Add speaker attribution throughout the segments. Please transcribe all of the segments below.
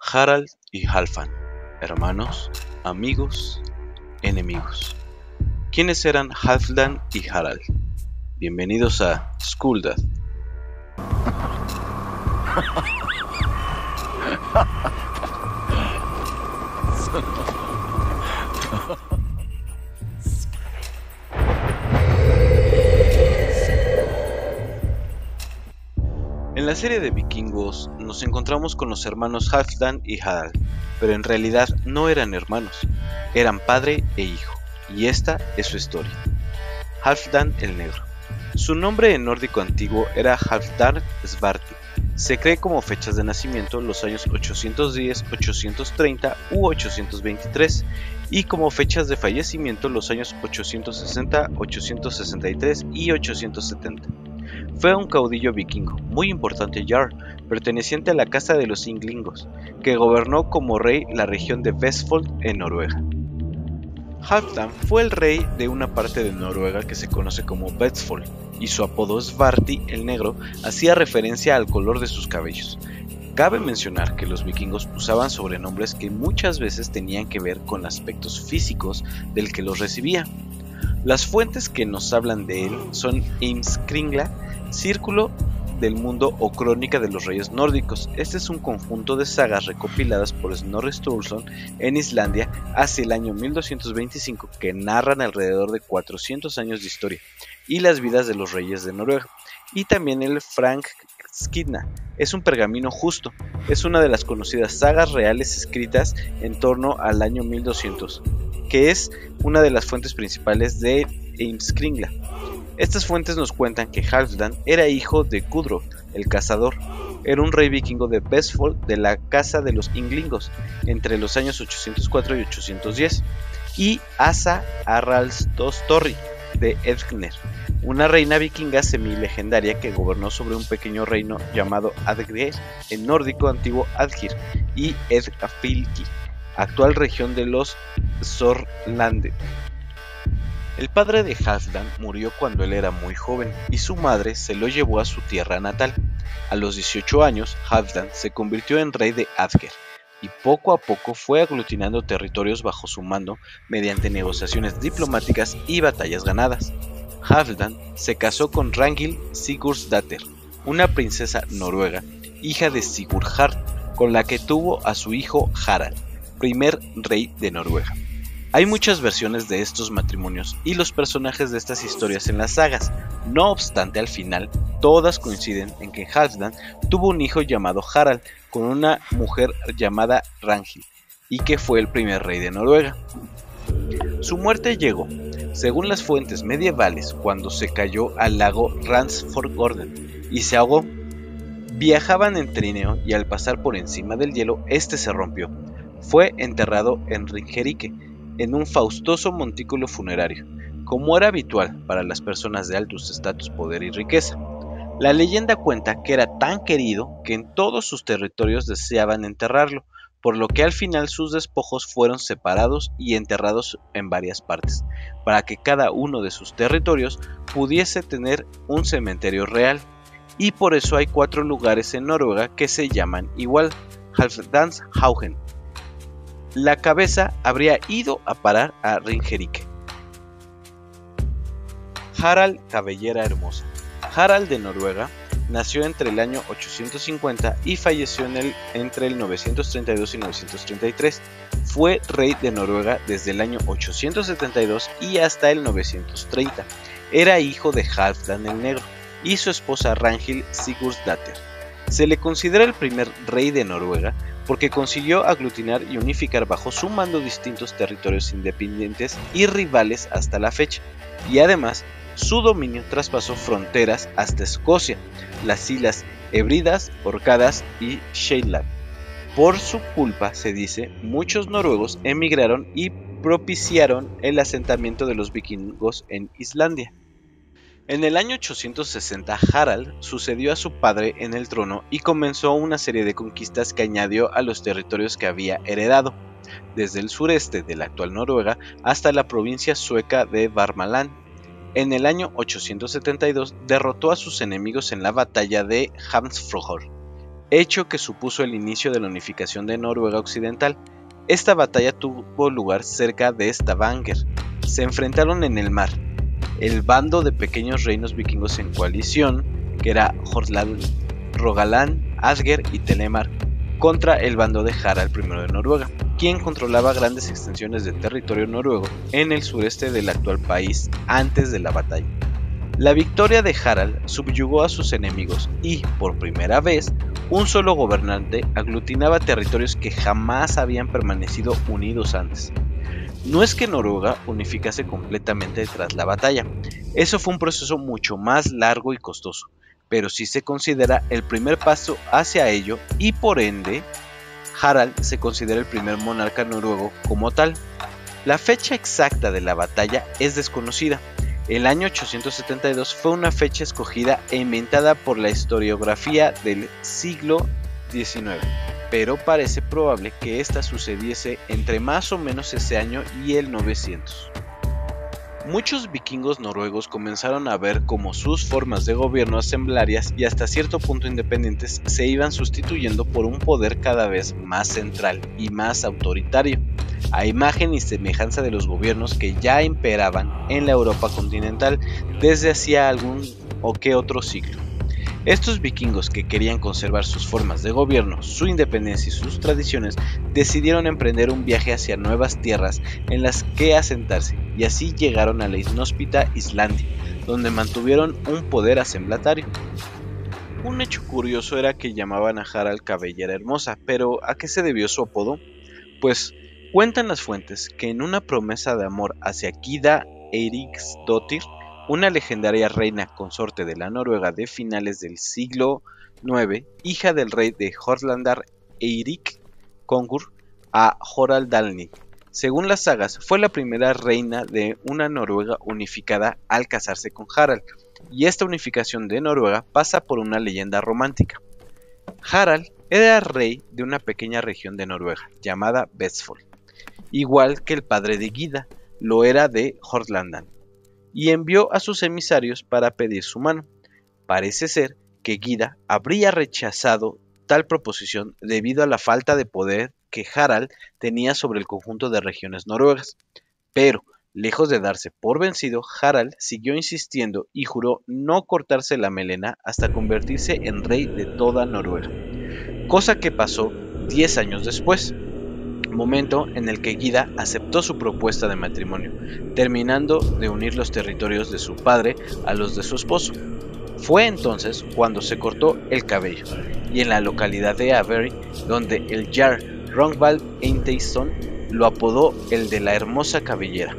Speaker 1: Harald y Halfdan, hermanos, amigos, enemigos. ¿Quiénes eran Halfdan y Harald? Bienvenidos a Skuldad. En la serie de vikingos nos encontramos con los hermanos Halfdan y Harald, pero en realidad no eran hermanos, eran padre e hijo, y esta es su historia. Halfdan el Negro. Su nombre en nórdico antiguo era Halfdan Svarti. Se cree como fechas de nacimiento los años 810, 830 u 823 y como fechas de fallecimiento los años 860, 863 y 870. Fue un caudillo vikingo, muy importante jarl, perteneciente a la casa de los Inglingos, que gobernó como rey la región de Vestfold en Noruega. Halfdan fue el rey de una parte de Noruega que se conoce como Vestfold, y su apodo Svarti el Negro hacía referencia al color de sus cabellos. Cabe mencionar que los vikingos usaban sobrenombres que muchas veces tenían que ver con aspectos físicos del que los recibía. Las fuentes que nos hablan de él son Heimskringla, Círculo del Mundo o Crónica de los Reyes Nórdicos. Este es un conjunto de sagas recopiladas por Snorri Sturluson en Islandia hacia el año 1225 que narran alrededor de 400 años de historia y las vidas de los reyes de Noruega. Y también el Frank-Skidna, es un pergamino justo, es una de las conocidas sagas reales escritas en torno al año 1200, que es una de las fuentes principales de Heimskringla. Estas fuentes nos cuentan que Halfdan era hijo de Gudrod, el cazador. Era un rey vikingo de Vestfold de la casa de los Inglingos entre los años 804 y 810, y Asa Haraldsdóttir de Edgner, una reina vikinga semi-legendaria que gobernó sobre un pequeño reino llamado Adgir, en nórdico antiguo Adgir, y Edgafylki, actual región de los Sorlande. El padre de Halfdan murió cuando él era muy joven y su madre se lo llevó a su tierra natal. A los 18 años, Halfdan se convirtió en rey de Adger y poco a poco fue aglutinando territorios bajo su mando mediante negociaciones diplomáticas y batallas ganadas. Halfdan se casó con Ragnhild Sigurdsdóttir, una princesa noruega, hija de Sigurd, con la que tuvo a su hijo Harald, primer rey de Noruega. Hay muchas versiones de estos matrimonios y los personajes de estas historias en las sagas. No obstante, al final, todas coinciden en que Halfdan tuvo un hijo llamado Harald con una mujer llamada Ragnhild y que fue el primer rey de Noruega. Su muerte llegó, según las fuentes medievales, cuando se cayó al lago Randsfjorden y se ahogó. Viajaban en trineo y al pasar por encima del hielo, este se rompió. Fue enterrado en Ringerike, en un fastuoso montículo funerario, como era habitual para las personas de altos estatus, poder y riqueza. La leyenda cuenta que era tan querido que en todos sus territorios deseaban enterrarlo, por lo que al final sus despojos fueron separados y enterrados en varias partes, para que cada uno de sus territorios pudiese tener un cementerio real, y por eso hay 4 lugares en Noruega que se llaman igual, Halfdanshaugen. La cabeza habría ido a parar a Ringerike. Harald Cabellera Hermosa. Harald de Noruega nació entre el año 850 y falleció entre el 932 y 933. Fue rey de Noruega desde el año 872 y hasta el 930. Era hijo de Halfdan el Negro y su esposa Ragnhild Sigurdsdóttir. Se le considera el primer rey de Noruega porque consiguió aglutinar y unificar bajo su mando distintos territorios independientes y rivales hasta la fecha, y además su dominio traspasó fronteras hasta Escocia, las Islas Hébridas, Orcadas y Shetland. Por su culpa, se dice, muchos noruegos emigraron y propiciaron el asentamiento de los vikingos en Islandia. En el año 860, Harald sucedió a su padre en el trono y comenzó una serie de conquistas que añadió a los territorios que había heredado, desde el sureste de la actual Noruega hasta la provincia sueca de Värmland. En el año 872 derrotó a sus enemigos en la batalla de Hamsfjord hecho que supuso el inicio de la unificación de Noruega Occidental. Esta batalla tuvo lugar cerca de Stavanger. Se enfrentaron en el mar el bando de pequeños reinos vikingos en coalición, que era Hordaland, Rogaland, Asger y Telemark, contra el bando de Harald I de Noruega, quien controlaba grandes extensiones de territorio noruego en el sureste del actual país antes de la batalla. La victoria de Harald subyugó a sus enemigos y, por primera vez, un solo gobernante aglutinaba territorios que jamás habían permanecido unidos antes. No es que Noruega unificase completamente tras la batalla, eso fue un proceso mucho más largo y costoso, pero sí se considera el primer paso hacia ello y por ende, Harald se considera el primer monarca noruego como tal. La fecha exacta de la batalla es desconocida. El año 872 fue una fecha escogida e inventada por la historiografía del siglo XIX, pero parece probable que esta sucediese entre más o menos ese año y el 900. Muchos vikingos noruegos comenzaron a ver cómo sus formas de gobierno asemblarias y hasta cierto punto independientes se iban sustituyendo por un poder cada vez más central y más autoritario, a imagen y semejanza de los gobiernos que ya imperaban en la Europa continental desde hacía algún o que otro siglo. Estos vikingos que querían conservar sus formas de gobierno, su independencia y sus tradiciones, decidieron emprender un viaje hacia nuevas tierras en las que asentarse y así llegaron a la inhóspita Islandia, donde mantuvieron un poder asemblatario. Un hecho curioso era que llamaban a Harald Cabellera Hermosa, pero ¿a qué se debió su apodo? Pues cuentan las fuentes que en una promesa de amor hacia Gyda Eiríksdóttir, una legendaria reina consorte de la Noruega de finales del siglo IX, hija del rey de Hordaland Eirik Kongur, a Harald Dalny. Según las sagas, fue la primera reina de una Noruega unificada al casarse con Harald, y esta unificación de Noruega pasa por una leyenda romántica. Harald era rey de una pequeña región de Noruega llamada Vestfold, igual que el padre de Gyda lo era de Hordaland, y envió a sus emisarios para pedir su mano. Parece ser que Gyda habría rechazado tal proposición debido a la falta de poder que Harald tenía sobre el conjunto de regiones noruegas, pero lejos de darse por vencido, Harald siguió insistiendo y juró no cortarse la melena hasta convertirse en rey de toda Noruega, cosa que pasó 10 años después, momento en el que Gyda aceptó su propuesta de matrimonio, terminando de unir los territorios de su padre a los de su esposo. Fue entonces cuando se cortó el cabello, y en la localidad de Avery, donde el Jarl Rongvald Einteinsson lo apodó el de la hermosa cabellera.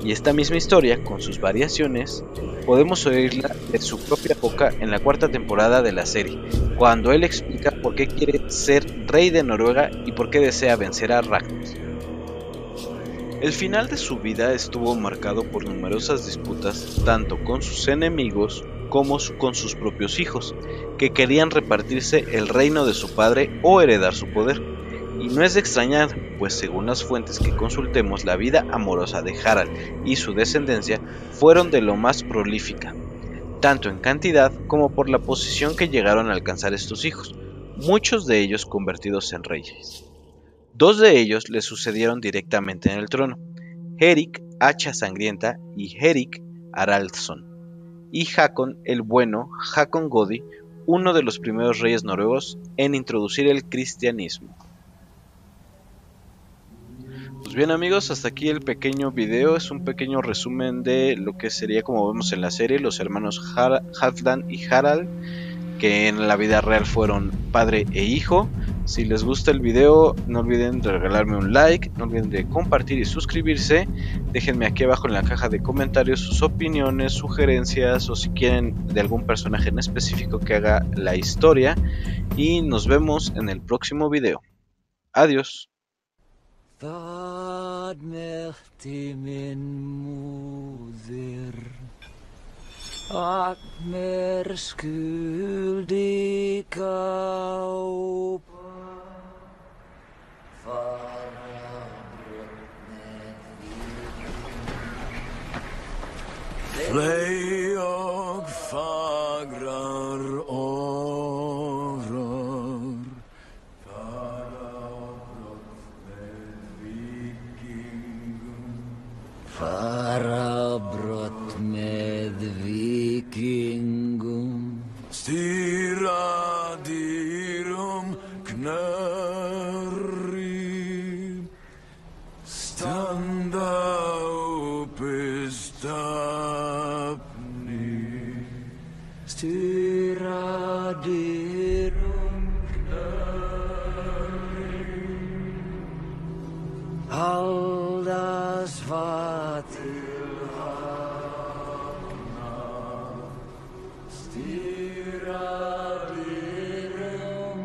Speaker 1: Y esta misma historia, con sus variaciones, podemos oírla de su propia boca en la cuarta temporada de la serie, cuando él explica por qué quiere ser rey de Noruega y por qué desea vencer a Ragnar. El final de su vida estuvo marcado por numerosas disputas tanto con sus enemigos como con sus propios hijos, que querían repartirse el reino de su padre o heredar su poder. Y no es de extrañar, pues según las fuentes que consultemos, la vida amorosa de Harald y su descendencia fueron de lo más prolífica, tanto en cantidad como por la posición que llegaron a alcanzar estos hijos, muchos de ellos convertidos en reyes. Dos de ellos le sucedieron directamente en el trono, Erik Hacha Sangrienta y Erik Haraldsson, y Hakon el Bueno, Hakon Godi, uno de los primeros reyes noruegos en introducir el cristianismo. Pues bien amigos, hasta aquí el pequeño video, es un pequeño resumen de lo que sería, como vemos en la serie, los hermanos Halfdan y Harald, que en la vida real fueron padre e hijo. Si les gusta el video, no olviden de regalarme un like, no olviden de compartir y suscribirse. Déjenme aquí abajo en la caja de comentarios sus opiniones, sugerencias o si quieren de algún personaje en específico que haga la historia. Y nos vemos en el próximo video. Adiós.
Speaker 2: Vad merkte min moder att mer skyldig kaupa Flöj och fagrar åren Harry, stand up, Stapni, styra dirum Aldas vatil hagna, styra dirum